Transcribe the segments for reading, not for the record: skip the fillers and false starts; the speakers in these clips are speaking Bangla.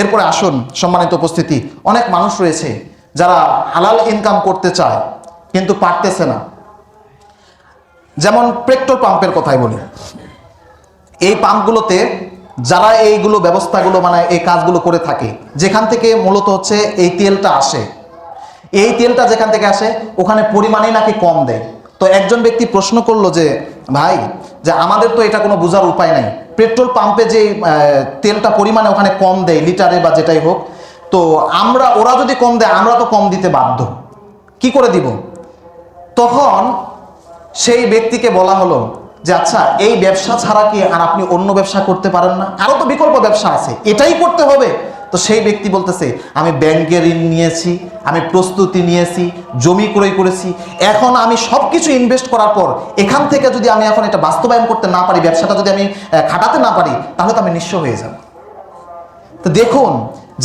এরপরে আসুন সম্মানিত উপস্থিতি, অনেক মানুষ রয়েছে যারা হালাল ইনকাম করতে চায় কিন্তু পারতেছে না। যেমন পেট্রোল পাম্পের কথাই বলি, এই পাম্পগুলোতে যারা এইগুলো ব্যবস্থাগুলো মানে এই কাজগুলো করে থাকে, যেখান থেকে মূলত হচ্ছে এই তেলটা আসে, এই তেলটা যেখান থেকে আসে ওখানে পরিমাণেই নাকি কম দেয়। তো একজন ব্যক্তি প্রশ্ন করলো যে ভাই, যে আমাদের তো এটা কোনো বোঝার উপায় নাই, পেট্রোল পাম্পে যে তেলটা পরিমাণে ওখানে কম দেয় লিটারে বা যেটাই হোক, তো ওরা যদি কম দেয় আমরা তো কম দিতে বাধ্য, কি করে দিব? তখন সেই ব্যক্তিকে বলা হলো যে আচ্ছা, এই ব্যবসা ছাড়া কি আর আপনি অন্য ব্যবসা করতে পারেন না? আরো তো বিকল্প ব্যবসা আছে, এটাই করতে হবে? তো সেই ব্যক্তি বলতেছে আমি ব্যাংকে ঋণ নিয়েছি, আমি প্রস্তুতি নিয়েছি, জমি ক্রয় করেছি, এখন আমি সবকিছু ইনভেস্ট করার পর এখান থেকে যদি আমি এখন এটা বাস্তবায়ন করতে না পারি, ব্যবসাটা যদি আমি খাটাতে না পারি, তাহলে তো আমি নিঃস্ব হয়ে যাব। তো দেখুন,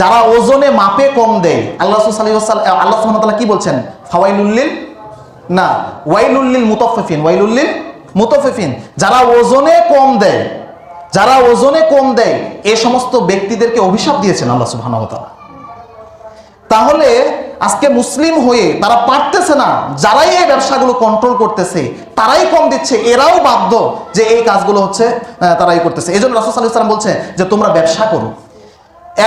যারা ওজনে মাপে কম দেয়, আল্লাহ সুবহানাহু ওয়া তাআলা কি বলছেন? ফাওয়াইলুল না ওয়াইলুল মুতাফফিফিন, ওয়াইলুল মুতাফফিফিন, যারা ওজনে কম দেয়, যারা ওজনে কম দেয়, এই সমস্ত ব্যক্তিদেরকে অভিশাপ দিয়েছেন আল্লাহ সুবহানাহু ওয়া তাআলা। তাহলে আজকে মুসলিম হয়ে তারা পারতেছে না, যারাই এই ব্যবসাগুলো কন্ট্রোল করতেছে তারাই কম দিচ্ছে, এরাও বাধ্য যে এই কাজগুলো হচ্ছে তারাই করতেছে। এই জন্য রাসূল সাল্লাল্লাহু আলাইহি ওয়াসাল্লাম বলছে যে তোমরা ব্যবসা করো।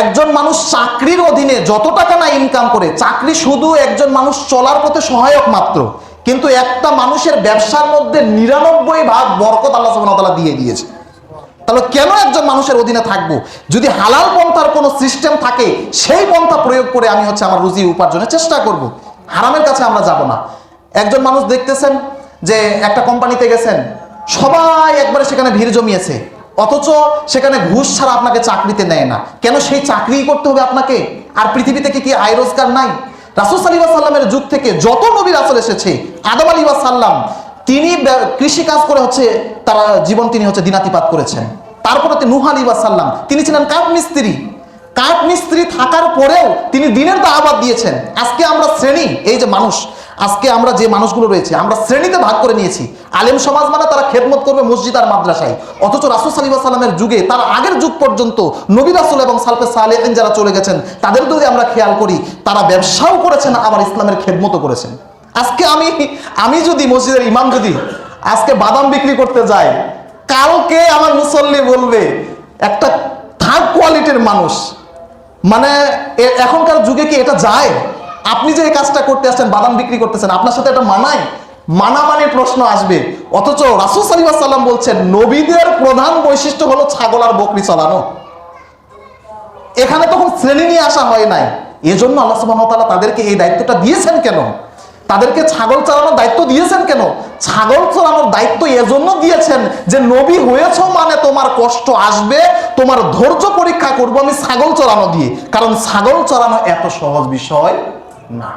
একজন মানুষ চাকরির অধীনে যত টাকা না ইনকাম করে, চাকরি শুধু একজন মানুষ চলার পথে সহায়ক মাত্র, কিন্তু একটা মানুষের ব্যবসার মধ্যে 99 ভাগ বরকত আল্লাহ সুবহানাহু ওয়া তাআলা দিয়ে দিয়েছে। তাহলে কেন একজন মানুষের অধীনে থাকবো? যদি হালাল পন্থার কোনো সিস্টেম থাকে, সেই পন্থা প্রয়োগ করে আমি হচ্ছে আমার রুজি উপার্জনের চেষ্টা করব, হারামের কাছে আমরা যাব না। একজন মানুষ দেখতেছেন যে একটা কোম্পানিতে গেছেন, সবাই একবারে সেখানে ভিড় জমিয়েছে, অথচ সেখানে ঘুষ ছাড়া আপনাকে চাকরিতে নেয় না। কেন সেই চাকরিই করতে হবে আপনাকে? আর পৃথিবীতে কি আয় রোজগার নাই? রাসূল সাল্লাল্লাহু আলাইহি ওয়াসাল্লামের যুগ থেকে যত নবী রাসূল এসেছে, আদম আলাইহিস সালাম তিনি কৃষি কাজ করে হচ্ছে তারা জীবন তিনি হচ্ছে দিনাতিপাত করেছেন। তারপরে নূহ আলাইহিস সালাম তিনি ছিলেন কাঠমিস্ত্রি, কাঠমিস্ত্রি থাকার পরেও তিনি দিনের দাওয়াত দিয়েছেন। আজকে আমরা শ্রেণী, এই যে মানুষ, আজকে আমরা যে মানুষগুলো রয়েছে আমরা শ্রেণীতে ভাগ করে নিয়েছি। আলেম সমাজ মানে তারা খেদমত করবে মসজিদ আর মাদ্রাসায়, অথচ রাসূল সাল্লাল্লাহু আলাইহি ওয়াসাল্লামের যুগে, তার আগের যুগ পর্যন্ত নবী রাসূল এবং সালফে সালেহিন যারা চলে গেছেন, তাদের যদি আমরা খেয়াল করি, তারা ব্যবসাও করেছেন আবার ইসলামের খেদমতও করেছেন। আজকে আমি যদি মসজিদের ইমাম যদি আজকে বাদাম বিক্রি করতে যাই, কালকে আমার মুসল্লি বলবে একটা থার্ড কোয়ালিটির মানুষ, মানে এখনকার যুগে কি এটা যায়? আপনি যে এই কাজটা করতে আসছেন, বাদাম বিক্রি করতেছেন, আপনার সাথে এটা মানায়? মানামানির প্রশ্ন আসবে। অথচ রাসূল সাল্লাল্লাহু আলাইহি ওয়াসাল্লাম বলছেন নবীদের প্রধান বৈশিষ্ট্য হলো ছাগল আর বকরি চালানো। এখানে তখন শ্রেণী নিয়ে আসা হয় নাই। এজন্য আল্লাহ সুবহানাহু ওয়া তাআলা তাদেরকে এই দায়িত্বটা দিয়েছেন কেন? তাদেরকে ছাগল চালানোর দায়িত্ব দিয়েছেন কেন? ছাগল চালানোর দায়িত্ব এজন্য দিয়েছেন যে নবী হয়েছো মানে তোমার কষ্ট আসবে, তোমার ধৈর্য পরীক্ষা করবো আমি ছাগল চড়ানো দিয়ে, কারণ ছাগল চড়ানো এত সহজ বিষয় না।